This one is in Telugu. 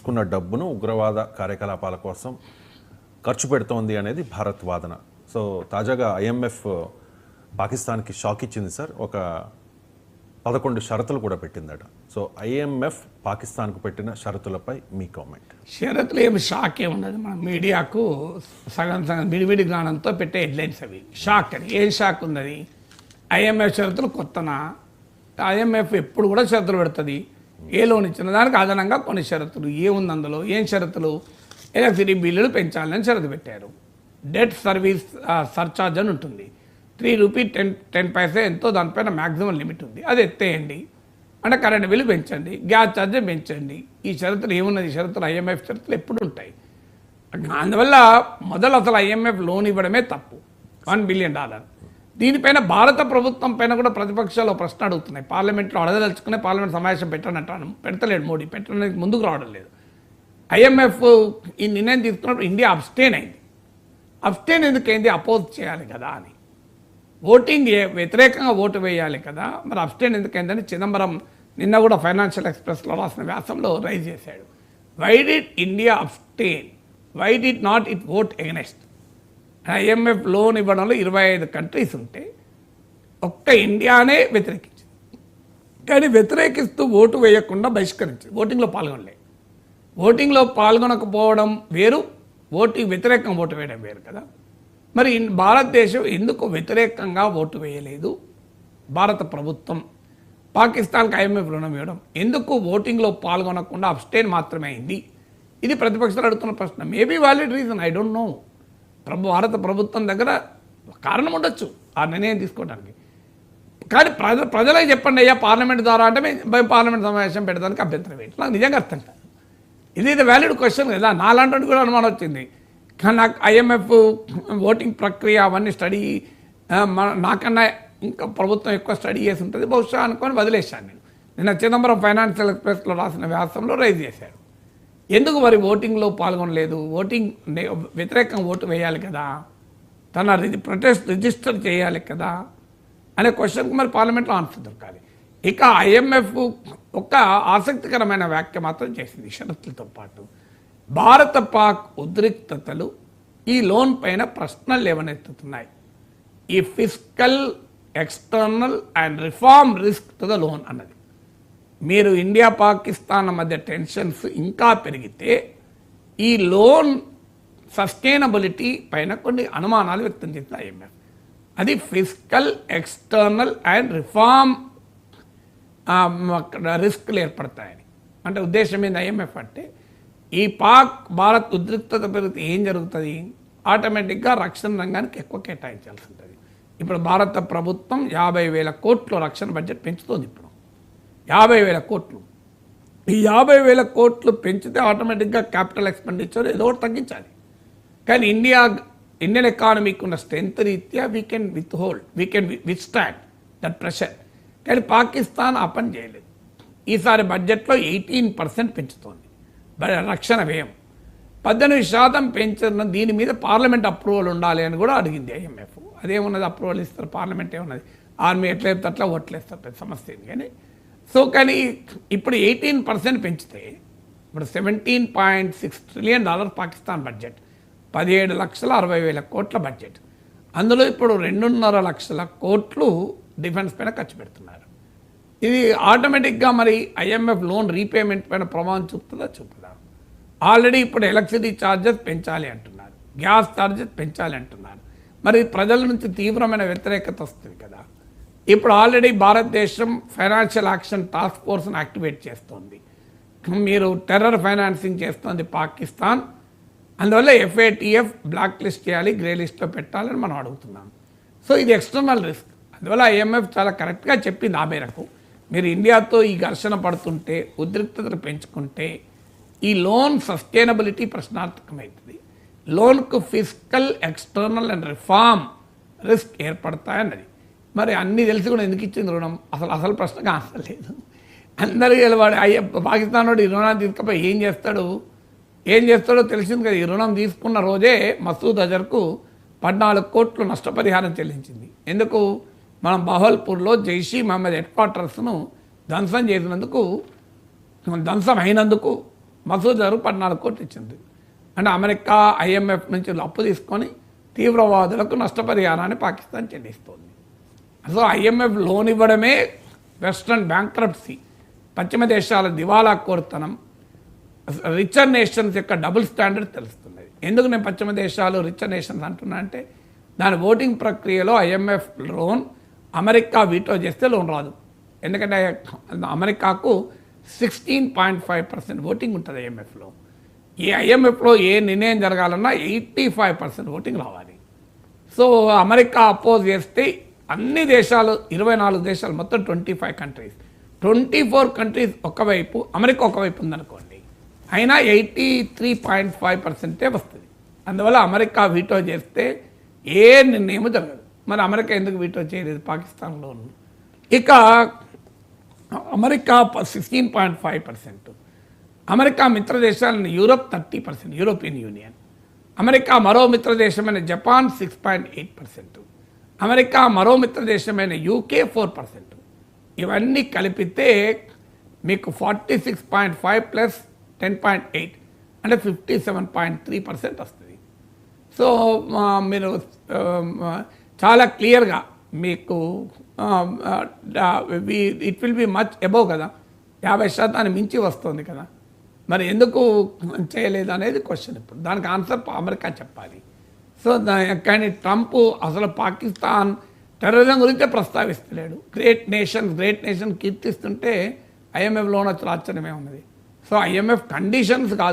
తీసుకున్న డబ్బును ఉగ్రవాద కార్యకలాపాల కోసం ఖర్చు పెడుతోంది అనేది భారత్ వాదన. సో తాజాగా ఐఎంఎఫ్ పాకిస్తాన్కి షాక్ ఇచ్చింది సార్. ఒక 11 షరతులు కూడా పెట్టిందట. సో ఐఎంఎఫ్ పాకిస్తాన్కు పెట్టిన షరతులపై మీ కామెంట్. షరతులు ఏమి షాక్ ఏమున్నది, మన మీడియాకు సగం విడివిడి జ్ఞానంతో పెట్టే హెడ్లైన్స్ అవి. షాక్ అని ఏం షాక్ ఉన్నది? ఐఎంఎఫ్ షరతులు కొత్తనా? ఐఎంఎఫ్ ఎప్పుడు కూడా షరతులు పెడుతుంది. ఏ లోన్ ఇచ్చిన దానికి అదనంగా కొన్ని షరతులు. ఏముంది అందులో? ఏం షరతులు? ఎలక్ట్రిసిటీ బిల్లులు పెంచాలని షరతు పెట్టారు. డెట్ సర్వీస్ సర్చార్జ్ అని ఉంటుంది. 3 రూపీ 10 పైసే ఎంతో, దానిపైన మ్యాక్సిమం లిమిట్ ఉంది, అది ఎత్తేయండి. అంటే కరెంట్ బిల్లు పెంచండి, గ్యాస్ ఛార్జ్ పెంచండి. ఈ షరతులు ఏమున్నది? షరతులు ఐఎంఎఫ్ షరతులు ఎప్పుడు ఉంటాయి. అందువల్ల మొదలు అసలు ఐఎంఎఫ్ లోన్ ఇవ్వడమే తప్పు. $1 బిలియన్. దీనిపైన భారత ప్రభుత్వం పైన కూడా ప్రతిపక్షాలు ప్రశ్న అడుగుతున్నాయి. పార్లమెంట్లో అడగదలుచుకునే పార్లమెంట్ సమావేశం పెట్టానంటాను, పెడతలేడు మోడీ. పెట్టడానికి ముందుకు రావడం లేదు. ఐఎంఎఫ్ ఈ నిర్ణయం తీసుకున్నప్పుడు ఇండియా అబ్స్టైన్ అయింది. అబ్స్టైన్ ఎందుకైంది? అపోజ్ చేయాలి కదా అని, ఓటింగ్ వ్యతిరేకంగా ఓటు వేయాలి కదా, మరి అబ్స్టైన్ ఎందుకైందని చిదంబరం నిన్న కూడా ఫైనాన్షియల్ ఎక్స్ప్రెస్లో రాసిన వ్యాసంలో రైజ్ చేశాడు. Why did India abstain? Why did not it vote against? IMF loan ఇవ్వడంలో 25 కంట్రీస్ ఉంటే ఒక్క ఇండియానే వ్యతిరేకించింది. కానీ వ్యతిరేకిస్తూ ఓటు వేయకుండా బహిష్కరించింది. ఓటింగ్లో పాల్గొనలేదు. ఓటింగ్లో పాల్గొనకపోవడం వేరు, ఓటింగ్ వ్యతిరేకంగా ఓటు వేయడం వేరు కదా. మరి భారతదేశం ఎందుకు వ్యతిరేకంగా ఓటు వేయలేదు? భారత ప్రభుత్వం పాకిస్తాన్కి ఐఎంఎఫ్ రుణం ఇవ్వడం ఎందుకు ఓటింగ్లో పాల్గొనకుండా అబ్స్టైన్ మాత్రమే అయింది? ఇది ప్రతిపక్షాలు అడుగుతున్న ప్రశ్న. Maybe valid reason, I don't know. భారత ప్రభుత్వం దగ్గర కారణం ఉండొచ్చు ఆ నిర్ణయం తీసుకోవడానికి. కానీ ప్రజలకు చెప్పండి అయ్యా పార్లమెంట్ ద్వారా అంటే మేము పార్లమెంట్ సమావేశం పెట్టడానికి అభ్యంతరం ఏంటి? నాకు నిజంగా అర్థం కాదు. ఇది వ్యాలిడ్ క్వశ్చన్ కదా. నాలాంటి కూడా అనుమానం వచ్చింది. కానీ నాకు ఐఎంఎఫ్ ఓటింగ్ ప్రక్రియ అవన్నీ స్టడీ నాకన్నా ఇంకా ప్రభుత్వం ఎక్కువ స్టడీ చేసి ఉంటుంది బహుశా అనుకొని వదిలేశాను నేను. నిన్న చిదంబరం ఫైనాన్షియల్ ఎక్స్ప్రెస్లో రాసిన వ్యాసంలో రైజ్ చేశాడు. ఎందుకు మరి ఓటింగ్లో పాల్గొనలేదు? ఓటింగ్ వ్యతిరేకంగా ఓటు వేయాలి కదా, తన ప్రొటెస్ట్ రిజిస్టర్ చేయాలి కదా అనే క్వశ్చన్కి మరి పార్లమెంట్లో ఆన్సర్ దొరకాలి. ఇక ఐఎంఎఫ్ ఒక ఆసక్తికరమైన వ్యాఖ్య మాత్రం చేసింది షరతులతో పాటు. భారత పాక్ ఉద్రిక్తతలు ఈ లోన్ పైన ప్రశ్నలు లేవనెత్తుతున్నాయి. ఈ fiscal external and reform risk to the loan అన్నది. మీరు ఇండియా పాకిస్తాన్ మధ్య టెన్షన్స్ ఇంకా పెరిగితే ఈ లోన్ సస్టైనబిలిటీ పైన కొన్ని అనుమానాలు వ్యక్తం చేస్తుంది ఐఎంఎఫ్. అది ఫిస్కల్ ఎక్స్టర్నల్ అండ్ రిఫార్మ్ రిస్క్లు ఏర్పడతాయని. అంటే ఉద్దేశం ఏంది ఐఎంఎఫ్ అంటే, ఈ పాక్ భారత్ ఉద్రిక్తత పెరిగితే ఏం జరుగుతుంది? ఆటోమేటిక్గా రక్షణ రంగానికి ఎక్కువ కేటాయించాల్సి ఉంటుంది. ఇప్పుడు భారత ప్రభుత్వం 50,000 కోట్లు రక్షణ బడ్జెట్ పెంచుతుంది. ఇప్పుడు 50,000 కోట్లు. ఈ 50,000 కోట్లు పెంచితే ఆటోమేటిక్గా క్యాపిటల్ ఎక్స్పెండిచర్ ఏదో ఒకటి తగ్గించాలి. కానీ ఇండియన్ ఎకానమీకి ఉన్న స్ట్రెంత్ రీత్యా we can withstand that pressure. కానీ పాకిస్తాన్ ఆ పని చేయలేదు. ఈసారి బడ్జెట్లో 18% పెంచుతోంది రక్షణ వ్యయం. 18% పెంచిన దీని మీద పార్లమెంట్ అప్రూవల్ ఉండాలి అని కూడా అడిగింది ఐఎంఎఫ్. అదేమున్నది? అప్రూవల్ ఇస్తారు, పార్లమెంట్ ఏమున్నది? ఆర్మీ ఎట్లా చెప్తే అట్లా ఓట్లేస్తారు, పెద్ద సమస్య ఏంది. కానీ కానీ ఇప్పుడు 18% పెంచితే ఇప్పుడు $17.6 ట్రిలియన్ పాకిస్తాన్ బడ్జెట్, 17,60,000 కోట్ల బడ్జెట్. అందులో ఇప్పుడు 2.5 లక్షల కోట్లు డిఫెన్స్ పైన ఖర్చు పెడుతున్నారు. ఇది ఆటోమేటిక్గా మరి ఐఎంఎఫ్ లోన్ రీపేమెంట్ పైన ప్రభావం చూపుతుందా? ఆల్రెడీ ఇప్పుడు ఎలక్ట్రిసిటీ ఛార్జెస్ పెంచాలి అంటున్నారు, గ్యాస్ ఛార్జెస్ పెంచాలి అంటున్నారు. మరి ప్రజల నుంచి తీవ్రమైన వ్యతిరేకత వస్తుంది కదా. ఇప్పుడు ఆల్రెడీ భారతదేశం ఫైనాన్షియల్ యాక్షన్ టాస్క్ ఫోర్స్ను యాక్టివేట్ చేస్తోంది. మీరు టెర్రర్ ఫైనాన్సింగ్ చేస్తోంది పాకిస్తాన్. అందువల్ల FATF బ్లాక్ లిస్ట్ చేయాలి, గ్రే లిస్ట్లో పెట్టాలని మనం అడుగుతున్నాం. సో ఇది ఎక్స్టర్నల్ రిస్క్. అందువల్ల IMF చాలా కరెక్ట్గా చెప్పింది ఆ మేరకు. మీరు ఇండియాతో ఈ ఘర్షణ పడుతుంటే, ఉద్రిక్తతను పెంచుకుంటే ఈ లోన్ సస్టైనబిలిటీ ప్రశ్నార్థకమవుతుంది. లోన్కు fiscal external and reform risk ఏర్పడతాయన్నది. మరి అన్నీ తెలిసి కూడా ఎందుకు ఇచ్చింది రుణం? అసలు ప్రశ్నగా ఆన్సర్ లేదు. అందరికీ వాడు పాకిస్తాన్ వాడు ఈ రుణాన్ని తీసుకపోయి ఏం చేస్తాడో తెలిసింది కదా. ఈ రుణం తీసుకున్న రోజే మసూద్ అజర్కు 14 కోట్లు నష్టపరిహారం చెల్లించింది. ఎందుకు? మనం బహల్పూర్లో జైషీ మహమ్మద్ హెడ్ క్వార్టర్స్ను ధ్వంసం అయినందుకు మసూద్ గారు 14 కోట్లు ఇచ్చింది. అంటే అమెరికా ఐఎంఎఫ్ నుంచి అప్పు తీసుకొని తీవ్రవాదులకు నష్టపరిహారాన్ని పాకిస్తాన్ చెల్లిస్తోంది. సో ఐఎంఎఫ్ లోన్ ఇవ్వడమే వెస్ట్రన్ బ్యాంక్రప్సీ, పశ్చిమ దేశాల దివాలా కోరుతనం, రిచర్ నేషన్స్ యొక్క డబుల్ స్టాండర్డ్ తెలుస్తుంది. ఎందుకు నేను పశ్చిమ దేశాలు రిచర్ నేషన్స్ అంటున్నా అంటే దాని ఓటింగ్ ప్రక్రియలో ఐఎంఎఫ్ లోన్ అమెరికా వీటో చేస్తే లోన్ రాదు. ఎందుకంటే అమెరికాకు 16.5% ఓటింగ్ ఉంటుంది ఐఎంఎఫ్లో. ఈ ఐఎంఎఫ్లో ఏ నిర్ణయం జరగాలన్నా 85% ఓటింగ్ రావాలి. సో అమెరికా అపోజ్ చేస్తే అన్ని దేశాలు 24 దేశాలు మొత్తం 25 కంట్రీస్, 24 కంట్రీస్ ఒకవైపు, అమెరికా ఒకవైపు ఉందనుకోండి, అయినా 83.5% వస్తుంది. అందువల్ల అమెరికా వీటో చేస్తే ఏ నిర్ణయము జరగదు. మరి అమెరికా ఎందుకు వీటో చేయలేదు పాకిస్తాన్లో? ఇక అమెరికా 16.5%, అమెరికా మిత్ర దేశాలను యూరోప్ 30%, యూరోపియన్ యూనియన్, అమెరికా మరో మిత్ర దేశమైన జపాన్ 6.8%, అమెరికా మరో మిత్ర దేశమైన యూకే 4%. ఇవన్నీ కలిపితే మీకు 46.5 ప్లస్ 10.8 అంటే 57.3% వస్తుంది. సో మీరు చాలా క్లియర్గా మీకు it will be much above కదా, 50% మించి వస్తుంది కదా. మరి ఎందుకు చేయలేదు అనేది క్వశ్చన్. ఇప్పుడు దానికి ఆన్సర్ అమెరికా చెప్పాలి. సో కానీ ట్రంప్ అసలు పాకిస్తాన్ టెర్రరిజం గురించే ప్రస్తావిస్తలేడు. గ్రేట్ నేషన్ కీర్తిస్తుంటే ఐఎంఎఫ్ లోన్ వచ్చి ఆశ్చర్యమే ఉన్నది. సో ఐఎంఎఫ్ కండిషన్స్ కాదు.